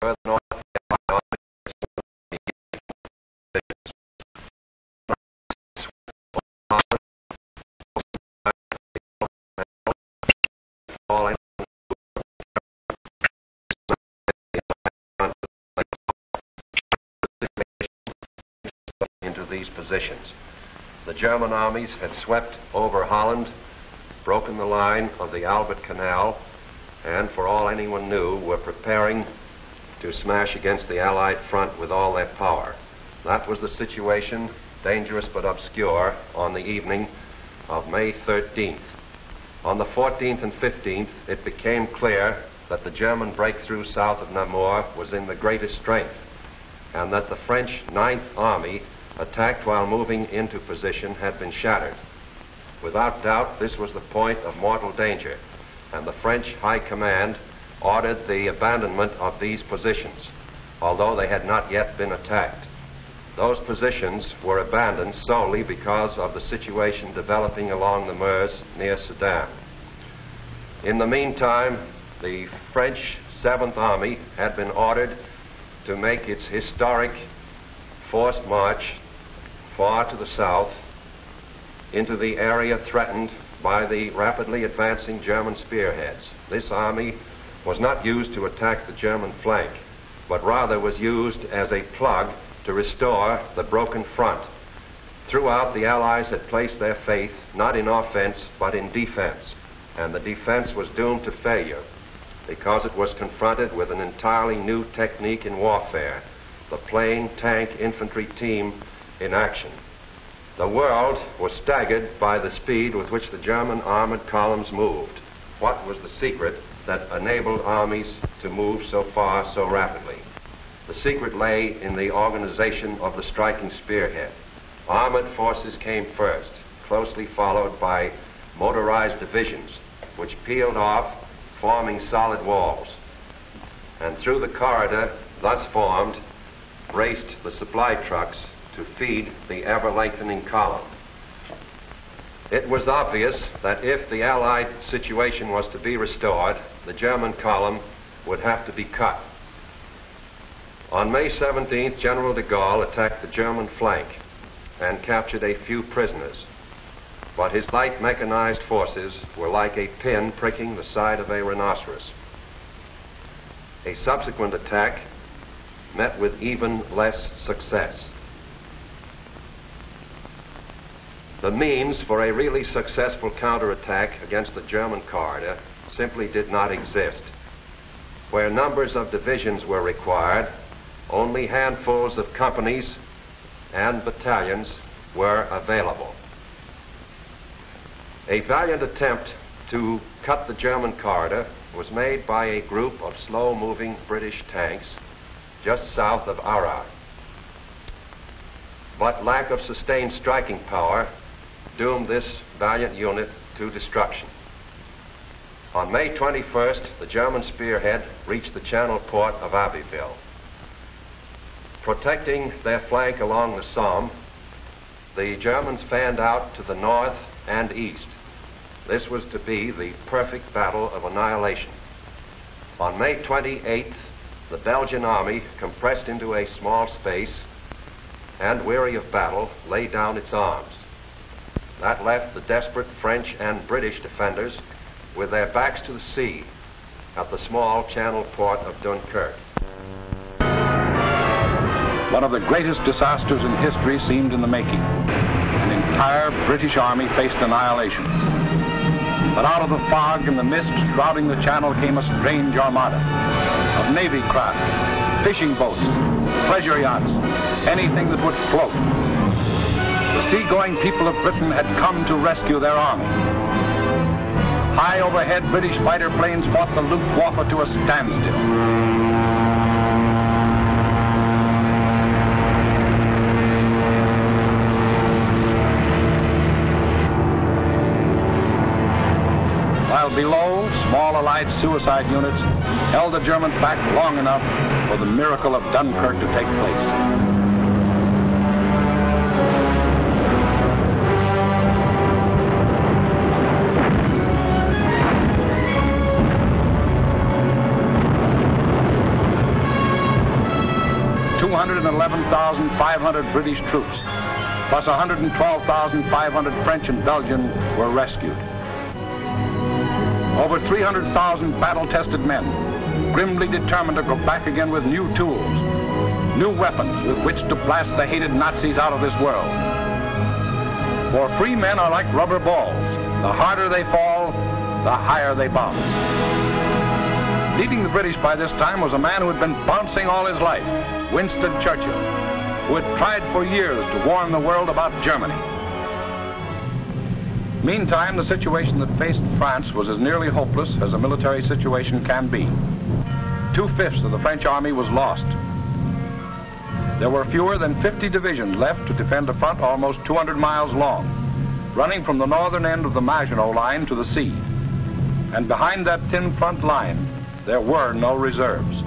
further north, into these positions. The German armies had swept over Holland, broken the line of the Albert Canal, and for all anyone knew, were preparing to smash against the Allied front with all their power. That was the situation, dangerous but obscure, on the evening of May 13th. On the 14th and 15th, it became clear that the German breakthrough south of Namur was in the greatest strength, and that the French Ninth Army, attacked while moving into position, had been shattered. Without doubt, this was the point of mortal danger, and the French High Command ordered the abandonment of these positions, although they had not yet been attacked. Those positions were abandoned solely because of the situation developing along the Meuse near Sedan. In the meantime, the French 7th Army had been ordered to make its historic forced march far to the south into the area threatened by the rapidly advancing German spearheads. This army was not used to attack the German flank, but rather was used as a plug to restore the broken front. Throughout, the Allies had placed their faith not in offense but in defense, and the defense was doomed to failure because it was confronted with an entirely new technique in warfare, the plain tank infantry team in action. The world was staggered by the speed with which the German armored columns moved. What was the secret that enabled armies to move so far so rapidly? The secret lay in the organization of the striking spearhead. Armored forces came first, closely followed by motorized divisions, which peeled off, forming solid walls. And through the corridor thus formed raced the supply trucks to feed the ever-lengthening column. It was obvious that if the Allied situation was to be restored, the German column would have to be cut. On May 17th, General de Gaulle attacked the German flank and captured a few prisoners, but his light mechanized forces were like a pin pricking the side of a rhinoceros. A subsequent attack met with even less success. The means for a really successful counterattack against the German corridor simply did not exist. Where numbers of divisions were required, only handfuls of companies and battalions were available. A valiant attempt to cut the German corridor was made by a group of slow-moving British tanks just south of Arras. But lack of sustained striking power doomed this valiant unit to destruction. On May 21st, the German spearhead reached the channel port of Abbeville. Protecting their flank along the Somme, the Germans fanned out to the north and east. This was to be the perfect battle of annihilation. On May 28th, the Belgian army, compressed into a small space and weary of battle, laid down its arms. That left the desperate French and British defenders with their backs to the sea at the small channel port of Dunkirk. One of the greatest disasters in history seemed in the making. An entire British army faced annihilation. But out of the fog and the mist shrouding the channel came a strange armada of navy craft, fishing boats, pleasure yachts, anything that would float. The seagoing people of Britain had come to rescue their army. High overhead, British fighter planes fought the Luftwaffe to a standstill. While below, small Allied suicide units held the Germans back long enough for the miracle of Dunkirk to take place. 3,500 British troops, plus 112,500 French and Belgian were rescued. Over 300,000 battle-tested men, grimly determined to go back again with new tools, new weapons with which to blast the hated Nazis out of this world. For free men are like rubber balls. The harder they fall, the higher they bounce. Leading the British by this time was a man who had been bouncing all his life, Winston Churchill, who had tried for years to warn the world about Germany. Meantime, the situation that faced France was as nearly hopeless as a military situation can be. 2/5 of the French army was lost. There were fewer than 50 divisions left to defend a front almost 200 miles long, running from the northern end of the Maginot Line to the sea. And behind that thin front line, there were no reserves.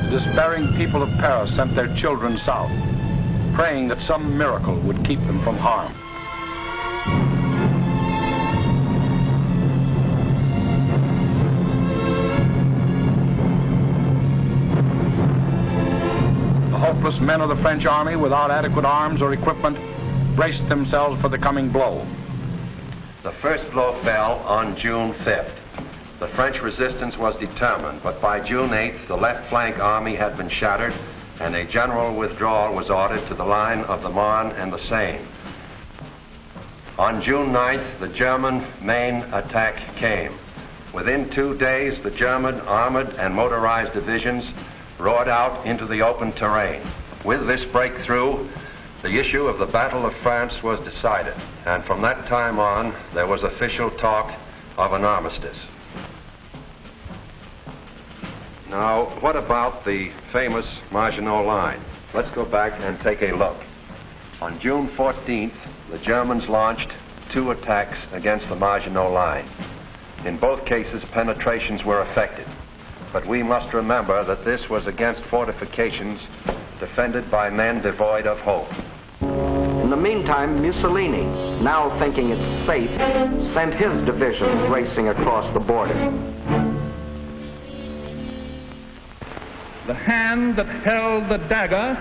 The despairing people of Paris sent their children south, praying that some miracle would keep them from harm. The hopeless men of the French army, without adequate arms or equipment, braced themselves for the coming blow. The first blow fell on June 5th. The French resistance was determined, but by June 8th, the left flank army had been shattered, and a general withdrawal was ordered to the line of the Marne and the Seine. On June 9th, the German main attack came. Within 2 days, the German armored and motorized divisions roared out into the open terrain. With this breakthrough, the issue of the Battle of France was decided, and from that time on, there was official talk of an armistice. Now, what about the famous Maginot Line? Let's go back and take a look. On June 14th, the Germans launched 2 attacks against the Maginot Line. In both cases, penetrations were effected. But we must remember that this was against fortifications defended by men devoid of hope. In the meantime, Mussolini, now thinking it's safe, sent his divisions racing across the border. The hand that held the dagger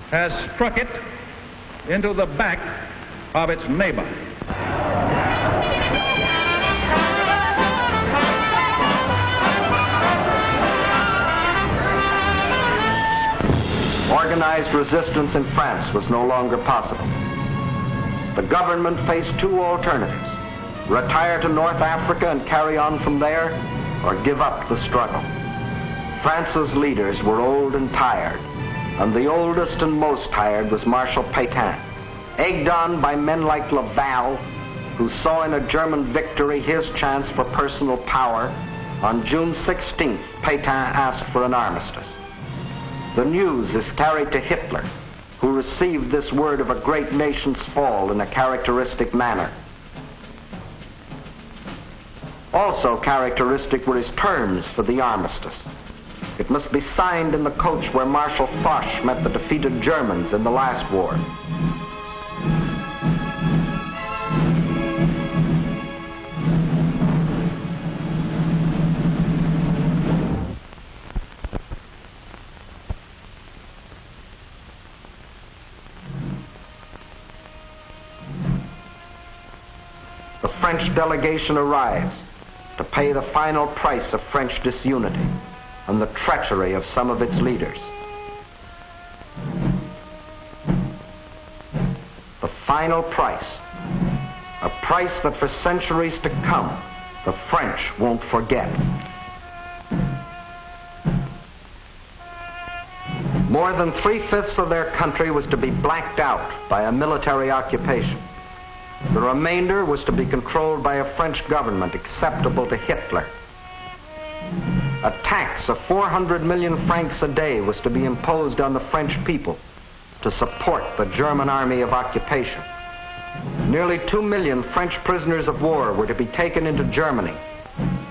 has struck it into the back of its neighbor. Organized resistance in France was no longer possible. The government faced 2 alternatives: retire to North Africa and carry on from there, or give up the struggle. France's leaders were old and tired, and the oldest and most tired was Marshal Pétain. Egged on by men like Laval, who saw in a German victory his chance for personal power, on June 16th, Pétain asked for an armistice. The news is carried to Hitler, who received this word of a great nation's fall in a characteristic manner. Also characteristic were his terms for the armistice. It must be signed in the coach where Marshal Foch met the defeated Germans in the last war. The French delegation arrives to pay the final price of French disunity and the treachery of some of its leaders. The final price, a price that for centuries to come, the French won't forget. More than 3/5 of their country was to be blacked out by a military occupation. The remainder was to be controlled by a French government acceptable to Hitler. A tax of 400 million francs a day was to be imposed on the French people to support the German army of occupation. Nearly 2 million French prisoners of war were to be taken into Germany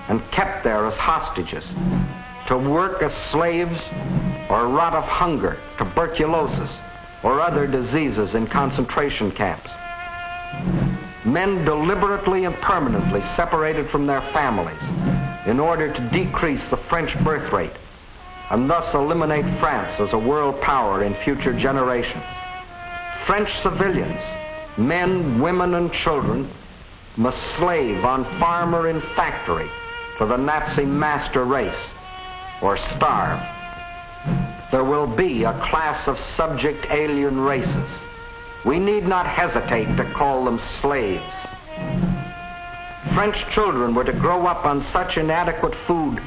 and kept there as hostages, to work as slaves or rot of hunger, tuberculosis, or other diseases in concentration camps. Men deliberately and permanently separated from their families in order to decrease the French birth rate and thus eliminate France as a world power in future generations. French civilians, men, women, and children, must slave on farm or in factory for the Nazi master race, or starve. There will be a class of subject alien races. We need not hesitate to call them slaves. French children were to grow up on such inadequate food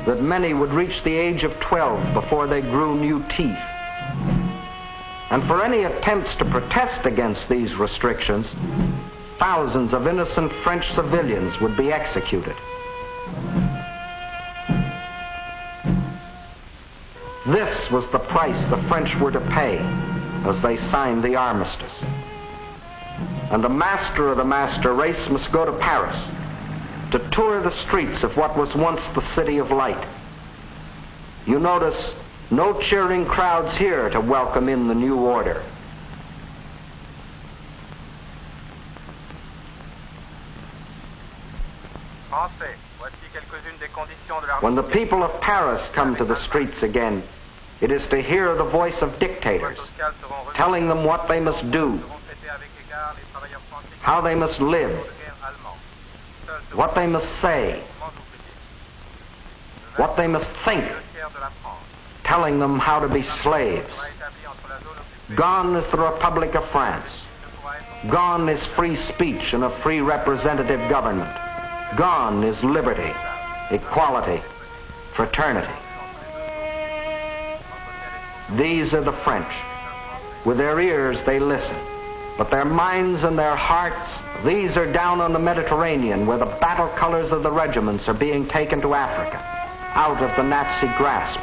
that many would reach the age of 12 before they grew new teeth. And for any attempts to protest against these restrictions, thousands of innocent French civilians would be executed. This was the price the French were to pay as they signed the armistice. And the master of the master race must go to Paris to tour the streets of what was once the City of Light. You notice no cheering crowds here to welcome in the new order. When the people of Paris come to the streets again, it is to hear the voice of dictators, telling them what they must do, how they must live, what they must say, what they must think, telling them how to be slaves. Gone is the Republic of France. Gone is free speech and a free representative government. Gone is liberty, equality, fraternity. These are the French. With their ears they listen, but their minds and their hearts, these are down on the Mediterranean where the battle colors of the regiments are being taken to Africa, out of the Nazi grasp.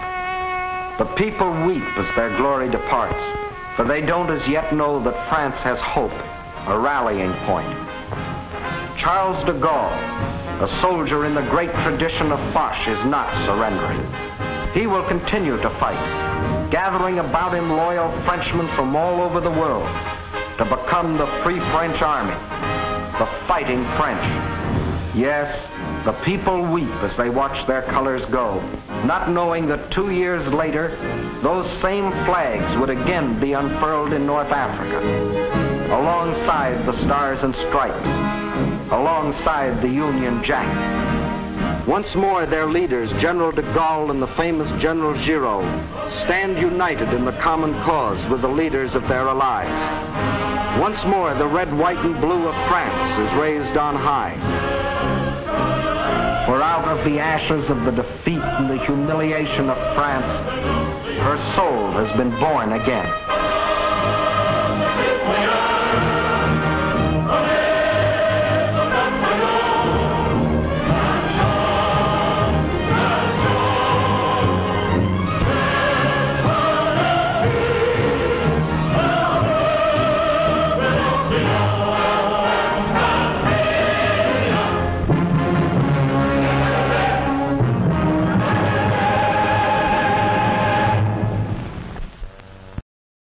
The people weep as their glory departs, for they don't as yet know that France has hope, a rallying point. Charles de Gaulle, a soldier in the great tradition of Foch, is not surrendering. He will continue to fight, gathering about him loyal Frenchmen from all over the world to become the Free French Army, the Fighting French. Yes, the people weep as they watch their colors go, not knowing that 2 years later, those same flags would again be unfurled in North Africa, alongside the Stars and Stripes, alongside the Union Jack. Once more, their leaders, General de Gaulle and the famous General Giraud, stand united in the common cause with the leaders of their allies. Once more, the red, white, and blue of France is raised on high. For out of the ashes of the defeat and the humiliation of France, her soul has been born again.